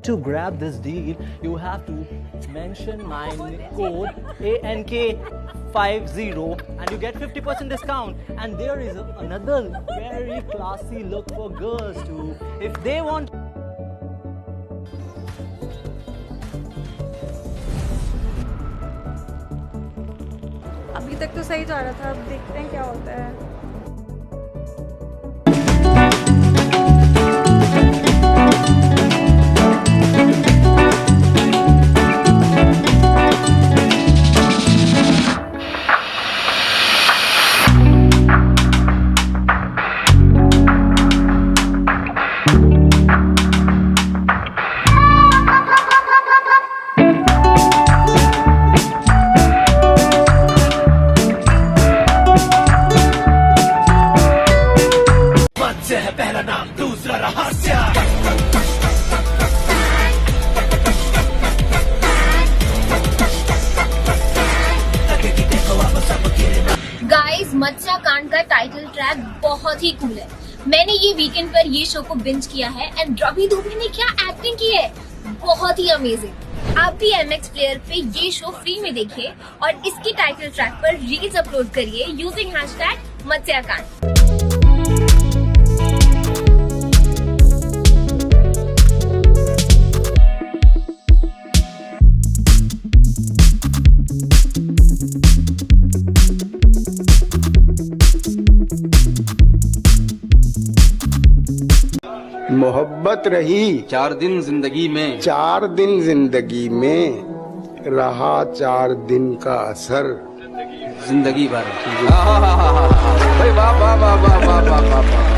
To grab this deal, you have to mention my code ANK50 and you get 50% discount. And there is another very classy look for girls too. If they want अभी तक तो सही जा रहा था, अब देखते हैं क्या होता है। गाइस, मत्स्य कांड का टाइटल ट्रैक बहुत ही कूल है। मैंने ये वीकेंड पर ये शो को बिंज किया है एंड रवि दुबे ने क्या एक्टिंग की है, बहुत ही अमेजिंग। आप भी MX प्लेयर पे ये शो फ्री में देखिए और इसकी टाइटल ट्रैक पर रील्स अपलोड करिए यूजिंग #मत्स्यकांड। मोहब्बत रही 4 दिन जिंदगी में, 4 दिन जिंदगी में, रहा 4 दिन का असर जिंदगी भर। भाई वाह वाह वाह वाह वाह वाह वाह वाह।